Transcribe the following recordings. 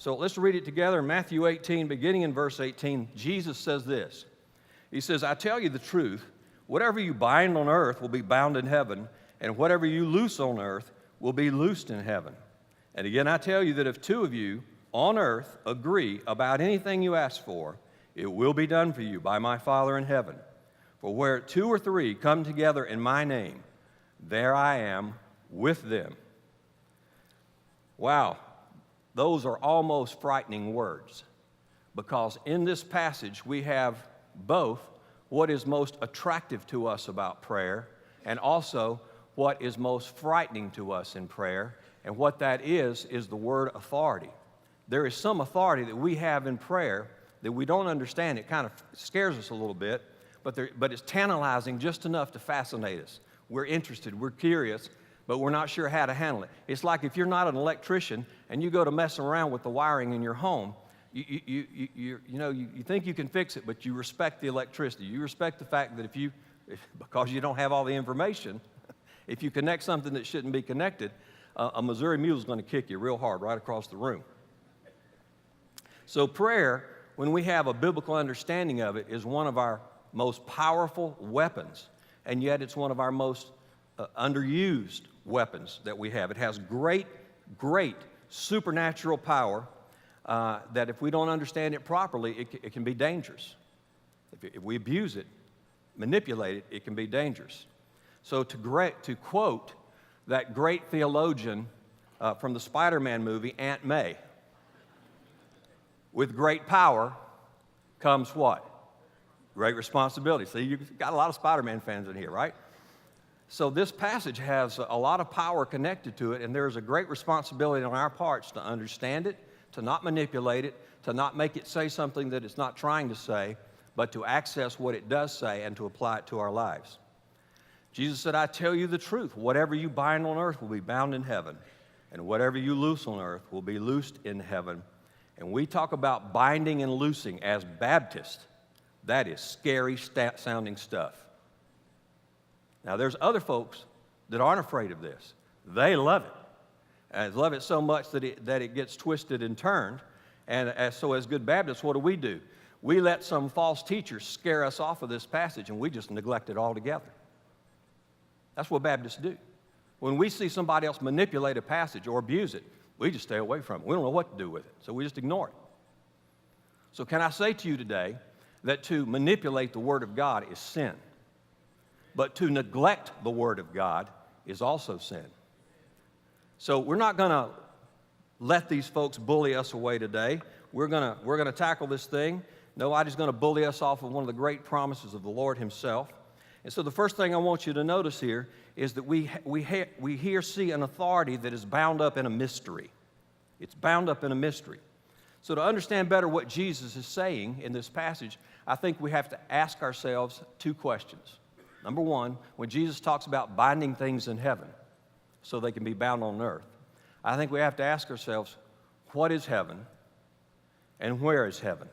So let's read it together. In Matthew 18, beginning in verse 18, Jesus says this. He says, I tell you the truth, whatever you bind on earth will be bound in heaven, and whatever you loose on earth will be loosed in heaven. And again, I tell you that if two of you on earth agree about anything you ask for, it will be done for you by my Father in heaven. For where two or three come together in my name, there I am with them. Wow, those are almost frightening words, because in this passage we have both what is most attractive to us about prayer and also what is most frightening to us in prayer. And what that is the word authority. There is some authority that we have in prayer that we don't understand. It kind of scares us a little bit, but it's tantalizing just enough to fascinate us. We're interested, we're curious, but we're not sure how to handle it. It's like if you're not an electrician and you go to mess around with the wiring in your home, you think you can fix it, but you respect the electricity. You respect the fact that because you don't have all the information, if you connect something that shouldn't be connected, a Missouri mule is going to kick you real hard right across the room. So prayer, when we have a biblical understanding of it, is one of our most powerful weapons, and yet it's one of our most underused weapons that we have. It has great, great supernatural power that if we don't understand it properly, it can be dangerous. If we abuse it, manipulate it, it can be dangerous. So to quote that great theologian from the Spider-Man movie, Aunt May, with great power comes what? Great responsibility. See, you've got a lot of Spider-Man fans in here, right? So this passage has a lot of power connected to it, and there's a great responsibility on our parts to understand it, to not manipulate it, to not make it say something that it's not trying to say, but to access what it does say and to apply it to our lives. Jesus said, I tell you the truth, whatever you bind on earth will be bound in heaven, and whatever you loose on earth will be loosed in heaven. And we talk about binding and loosing as Baptists. That is scary sounding stuff. Now, there's other folks that aren't afraid of this. They love it. And love it so much that it gets twisted and turned. And so as good Baptists, what do? We let some false teachers scare us off of this passage, and we just neglect it altogether. That's what Baptists do. When we see somebody else manipulate a passage or abuse it, we just stay away from it. We don't know what to do with it, so we just ignore it. So can I say to you today that to manipulate the Word of God is sin, but to neglect the Word of God is also sin. So we're not going to let these folks bully us away today. We're going to tackle this thing. Nobody's going to bully us off of one of the great promises of the Lord Himself. And so the first thing I want you to notice here is that we here see an authority that is bound up in a mystery. It's bound up in a mystery. So to understand better what Jesus is saying in this passage, I think we have to ask ourselves two questions. Number one, when Jesus talks about binding things in heaven so they can be bound on earth, I think we have to ask ourselves, what is heaven and where is heaven?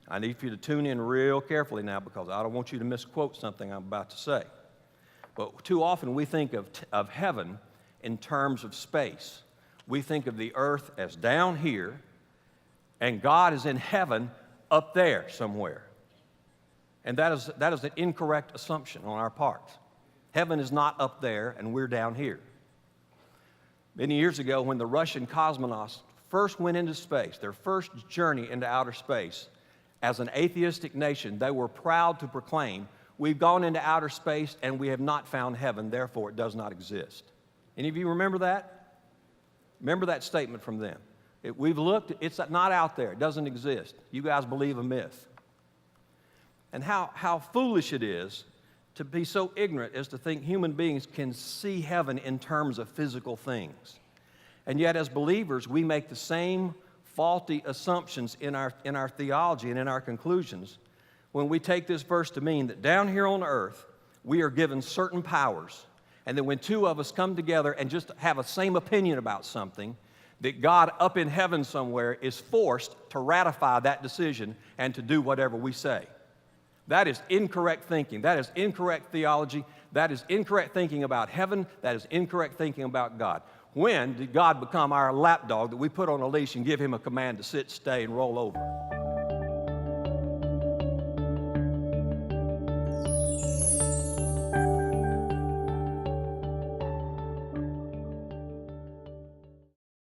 I need for you to tune in real carefully now, because I don't want you to misquote something I'm about to say. But too often we think of heaven in terms of space. We think of the earth as down here, and God is in heaven up there somewhere. And that is an incorrect assumption on our part. Heaven is not up there, and we're down here. Many years ago, when the Russian cosmonauts first went into space, their first journey into outer space, as an atheistic nation, they were proud to proclaim, we've gone into outer space and we have not found heaven, therefore it does not exist. Any of you remember that? Remember that statement from them? We've looked, it's not out there, it doesn't exist. You guys believe a myth. And how foolish it is to be so ignorant as to think human beings can see heaven in terms of physical things. And yet as believers, we make the same faulty assumptions in our theology and in our conclusions when we take this verse to mean that down here on earth, we are given certain powers, and that when two of us come together and just have a same opinion about something, that God up in heaven somewhere is forced to ratify that decision and to do whatever we say. That is incorrect thinking. That is incorrect theology. That is incorrect thinking about heaven. That is incorrect thinking about God. When did God become our lapdog that we put on a leash and give him a command to sit, stay, and roll over?